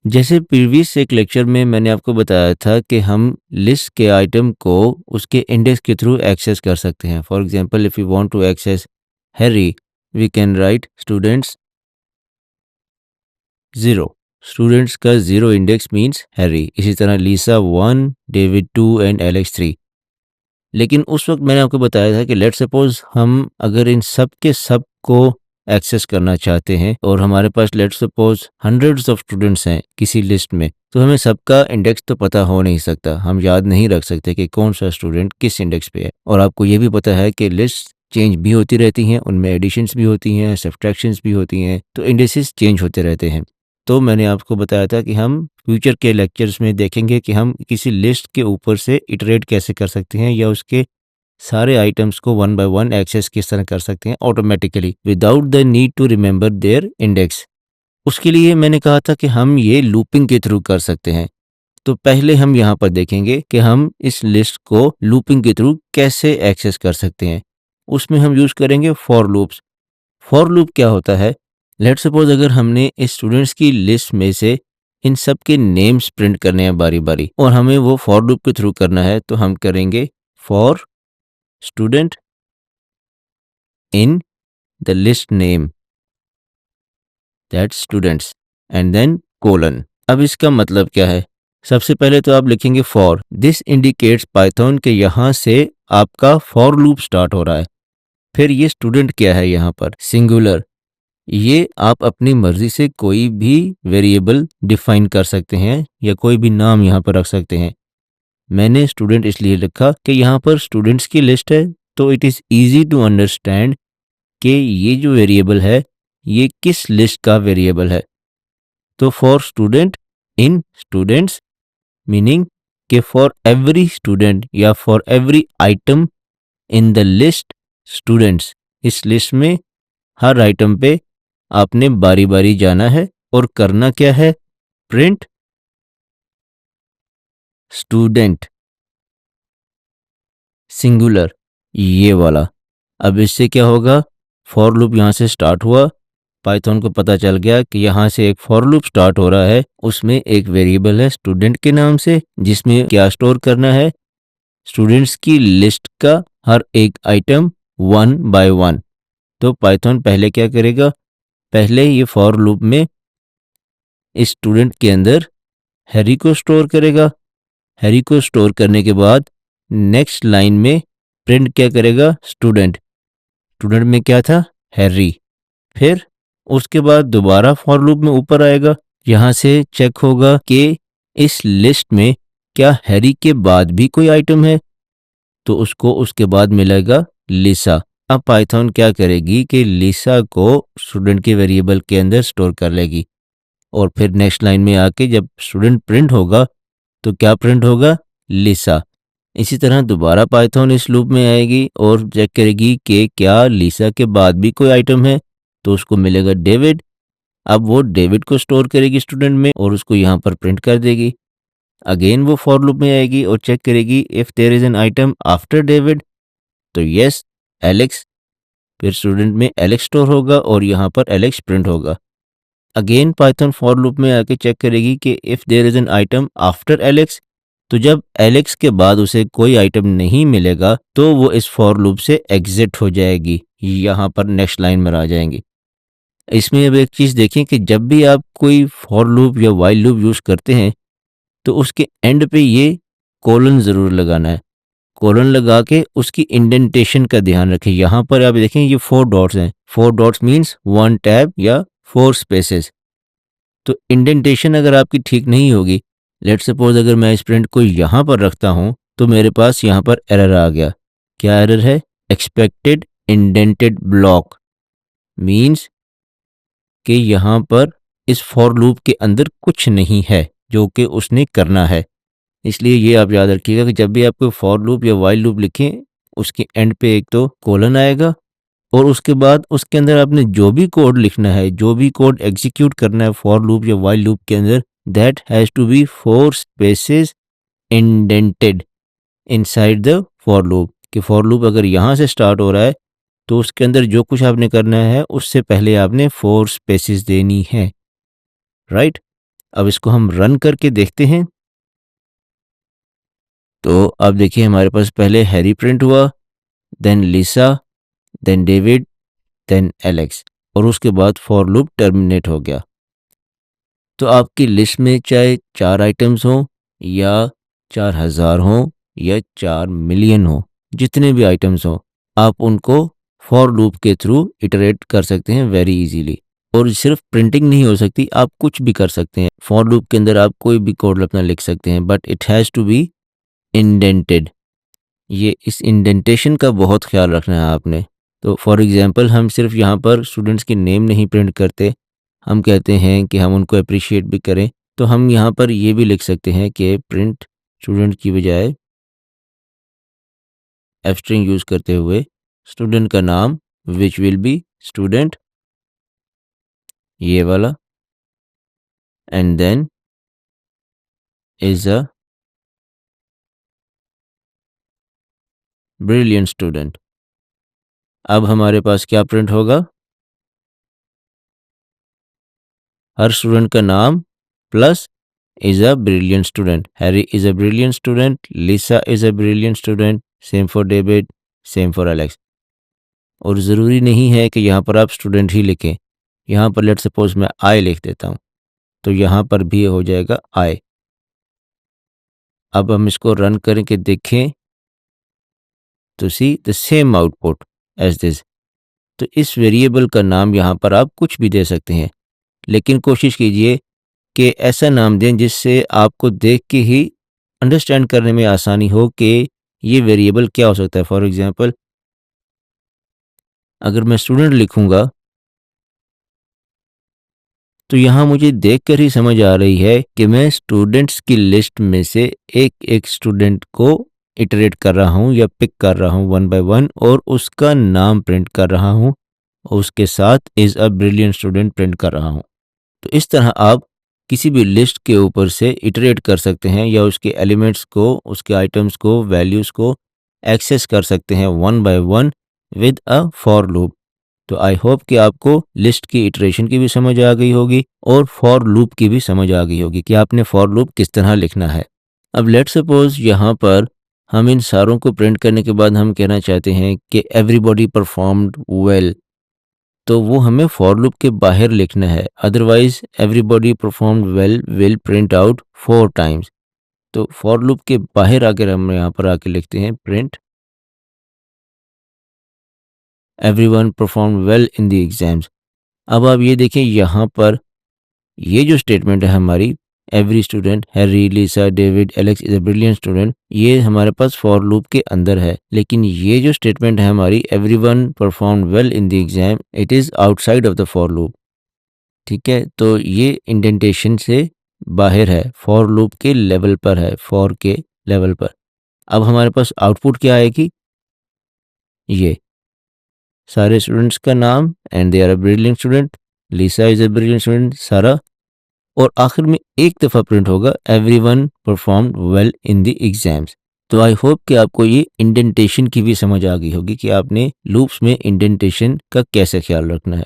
जैसे प्रीवियस एक लेक्चर में मैंने आपको बताया था कि हम लिस्ट के आइटम को उसके इंडेक्स के थ्रू एक्सेस कर सकते हैं। For example if you want to access Harry, we can write students 0। Students का 0 इंडेक्स मीन्स हैरी। इसी तरह लीसा 1, डेविड 2 एंड एलेक्स 3। लेकिन उस वक्त मैंने आपको बताया था कि लेट्स सपोज हम अगर इन सब के सब को एक्सेस करना चाहते हैं और हमारे पास let's suppose hundreds of students हैं किसी लिस्ट में, तो हमें सबका इंडेक्स तो पता हो नहीं सकता, हम याद नहीं रख सकते कि कौन सा स्टूडेंट किस इंडेक्स पे है। और आपको ये भी पता है कि लिस्ट चेंज भी होती रहती हैं, उनमें एडिशंस भी होती हैं, सब्ट्रैक्शंस भी होती हैं, तो इंडेक्सेस चेंज होते रहते हैं। तो मैंने आपको बताया था कि हम फ्यूचर के लेक्चर्स में देखेंगे कि हम किसी लिस्ट के ऊपर से इटरेट कैसे कर सकते हैं या उसके सारे आइटम्स को वन बाय वन एक्सेस किस तरह कर सकते हैं automatically without the need to remember their index. उसके लिए मैंने कहा था कि हम ये लूपिंग के थ्रू कर सकते हैं। तो पहले हम यहाँ पर देखेंगे कि हम इस लिस्ट को लूपिंग के थ्रू कैसे एक्सेस कर सकते हैं। उसमें हम यूज करेंगे फॉर लूप्स। फॉर लूप क्या होता है? लेट्स सपोज अगर हमने स्टूडेंट्स की लिस्ट में से इन सब के नेम्स प्रिंट करने हैं बारी बारी और हमें वो फॉर लूप के थ्रू करना है, तो हम करेंगे for student in the list name that students and then colon. अब इसका मतलब क्या है? सबसे पहले तो आप लिखेंगे फॉर। दिस इंडिकेट्स पाइथन के यहाँ से आपका फॉर लूप स्टार्ट हो रहा है। फिर ये स्टूडेंट क्या है? यहाँ पर सिंगुलर। ये आप अपनी मर्जी से कोई भी वेरिएबल डिफाइन कर सकते हैं या कोई भी नाम यहाँ पर रख सकते हैं। मैंने स्टूडेंट इसलिए लिखा कि यहाँ पर स्टूडेंट्स की लिस्ट है, तो it is easy to understand कि ये जो वेरिएबल है ये किस लिस्ट का वेरिएबल है। तो for student in students meaning कि फॉर एवरी स्टूडेंट या for every item in the list students. इस लिस्ट में हर आइटम पे आपने बारी बारी जाना है और करना क्या है? प्रिंट स्टूडेंट सिंगुलर, ये वाला। अब इससे क्या होगा? फॉर लूप यहाँ से स्टार्ट हुआ, पाइथन को पता चल गया कि यहाँ से एक फॉर लूप स्टार्ट हो रहा है, उसमें एक वेरिएबल है स्टूडेंट के नाम से जिसमें क्या स्टोर करना है? स्टूडेंट्स की लिस्ट का हर एक आइटम वन बाय वन। तो पाइथन पहले क्या करेगा? पहले ये फॉर लूप में इस स्टूडेंट के अंदर हैरी को स्टोर करेगा। हैरी को स्टोर करने के बाद नेक्स्ट लाइन में प्रिंट क्या करेगा? स्टूडेंट। स्टूडेंट में क्या था? हैरी। फिर उसके बाद दोबारा फॉर लूप में ऊपर आएगा, यहाँ से चेक होगा कि इस लिस्ट में क्या हैरी के बाद भी कोई आइटम है, तो उसको उसके बाद मिलेगा लिसा। अब पाइथन क्या करेगी कि लिसा को स्टूडेंट के वेरिएबल के अंदर स्टोर कर लेगी और फिर नेक्स्ट लाइन में आके जब स्टूडेंट प्रिंट होगा तो क्या प्रिंट होगा? लिसा। इसी तरह दोबारा पाइथन इस लूप में आएगी और चेक करेगी कि क्या लिसा के बाद भी कोई आइटम है, तो उसको मिलेगा डेविड। अब वो डेविड को स्टोर करेगी स्टूडेंट में और उसको यहाँ पर प्रिंट कर देगी। अगेन वो फॉर लूप में आएगी और चेक करेगी if there is an item after David, तो यस एलेक्स। फिर स्टूडेंट में एलेक्स स्टोर होगा और यहाँ पर एलेक्स प्रिंट होगा। अगेन पाइथन फॉर लूप में आके चेक करेगी कि if there is an item after Alex, तो जब एलेक्स के बाद उसे कोई आइटम नहीं मिलेगा तो वो इस फॉर लूप से एग्जिट हो जाएगी, यहाँ पर नेक्स्ट लाइन में आ जाएंगी। इसमें अब एक चीज़ देखें कि जब भी आप कोई फॉर लूप या वाइल लूप यूज़ करते हैं तो उसके एंड पे ये कोलन ज़रूर लगाना है। कोलन लगा के उसकी इंडेंटेशन का ध्यान रखें। यहाँ पर आप देखें ये 4 डॉट्स हैं। 4 डॉट्स मीन्स 1 टैब या 4 स्पेसेस। तो इंडेंटेशन अगर आपकी ठीक नहीं होगी, लेट्स सपोज अगर मैं इस प्रिंट को यहाँ पर रखता हूँ तो मेरे पास यहाँ पर एरर आ गया। क्या एरर है? एक्सपेक्टेड इंडेंटेड ब्लॉक मीन्स कि यहाँ पर इस फॉर लूप के अंदर कुछ नहीं है जो कि उसने करना है। इसलिए ये आप याद रखिएगा कि जब भी आप कोई फॉर लूप या वाइल लूप लिखें उसके एंड पे एक तो कोलन आएगा और उसके बाद उसके अंदर आपने जो भी कोड लिखना है, जो भी कोड एग्जीक्यूट करना है फॉर लूप या वाइल लूप के अंदर, that has to be 4 spaces indented inside the for loop. कि फॉर लूप अगर यहाँ से स्टार्ट हो रहा है तो उसके अंदर जो कुछ आपने करना है उससे पहले आपने 4 स्पेसेस देनी है, राइट। अब इसको हम रन करके देखते हैं। तो अब देखिए हमारे पास पहले हैरी प्रिंट हुआ, देन लिसा, देन डेविड, देन एलेक्स, और उसके बाद फॉर लूप टर्मिनेट हो गया। तो आपकी लिस्ट में चाहे 4 आइटम्स हों या 4000 हों या 4 मिलियन हों, जितने भी आइटम्स हों, आप उनको फॉर लूप के थ्रू इटरेट कर सकते हैं वेरी इजीली। और सिर्फ प्रिंटिंग नहीं हो सकती, आप कुछ भी कर सकते हैं। फॉर लूप के अंदर आप कोई भी कोड अपना लिख सकते हैं, but it has to be indented. ये इस इंडेंटेशन का बहुत ख्याल रखना है आपने। तो फॉर एग्जांपल हम सिर्फ यहाँ पर स्टूडेंट्स के नेम नहीं प्रिंट करते, हम कहते हैं कि हम उनको अप्रिशिएट भी करें, तो हम यहाँ पर ये भी लिख सकते हैं कि प्रिंट स्टूडेंट की बजाय एफ स्ट्रिंग यूज़ करते हुए स्टूडेंट का नाम विच विल बी स्टूडेंट, ये वाला, and then is a brilliant student. अब हमारे पास क्या प्रिंट होगा? हर स्टूडेंट का नाम plus is a brilliant student. Harry is a brilliant student. Lisa is a brilliant student. Same for David. Same for Alex. और ज़रूरी नहीं है कि यहाँ पर आप स्टूडेंट ही लिखें। यहाँ पर लेट सपोज मैं आई लिख देता हूँ, तो यहाँ पर भी हो जाएगा आई। अब हम इसको रन करके देखें तो see the same output as this. तो इस वेरिएबल का नाम यहाँ पर आप कुछ भी दे सकते हैं, लेकिन कोशिश कीजिए कि ऐसा नाम दें जिससे आपको देख के ही अंडरस्टैंड करने में आसानी हो कि ये वेरिएबल क्या हो सकता है। फॉर एग्जांपल अगर मैं स्टूडेंट लिखूंगा तो यहाँ मुझे देखकर ही समझ आ रही है कि मैं स्टूडेंट्स की लिस्ट में से एक एक स्टूडेंट को इटरेट कर रहा हूँ या पिक कर रहा हूँ वन बाय वन, और उसका नाम प्रिंट कर रहा हूँ और उसके साथ is a brilliant student print कर रहा हूँ। तो इस तरह आप किसी भी लिस्ट के ऊपर से इटरेट कर सकते हैं या उसके एलिमेंट्स को, उसके आइटम्स को, वैल्यूज़ को एक्सेस कर सकते हैं one by one with a for loop. तो आई होप कि आपको लिस्ट की इटरेशन की भी समझ आ गई होगी और फॉर लूप की भी समझ आ गई होगी कि आपने फॉर लूप किस तरह लिखना है। अब लेट सपोज यहाँ पर हम इन सारों को प्रिंट करने के बाद हम कहना चाहते हैं कि एवरीबॉडी परफॉर्म्ड वेल, तो वो हमें फॉर लूप के बाहर लिखना है। Otherwise everybody performed well will print out 4 times. तो फॉर लूप के बाहर आकर हम यहाँ पर आके लिखते हैं print everyone performed well in the exams. अब आप ये देखें यहाँ पर ये जो स्टेटमेंट है हमारी, every student Harry, Lisa, David, Alex is a brilliant student, ये हमारे पास फॉर लूप के अंदर है। लेकिन ये जो स्टेटमेंट है हमारी, everyone performed well in the exam, it is outside of the for loop. ठीक है, तो ये इंडेंटेशन से बाहर है, फॉर लूप के लेवल पर है, फॉर के लेवल पर। अब हमारे पास आउटपुट क्या आएगी? ये सारे स्टूडेंट्स का नाम and they are a brilliant student, Lisa is a brilliant student, Sarah, और आखिर में एक दफ़ा प्रिंट होगा everyone performed well in the exams. तो आई होप कि आपको ये इंडेंटेशन की भी समझ आ गई होगी कि आपने लूप्स में इंडेंटेशन का कैसे ख्याल रखना है।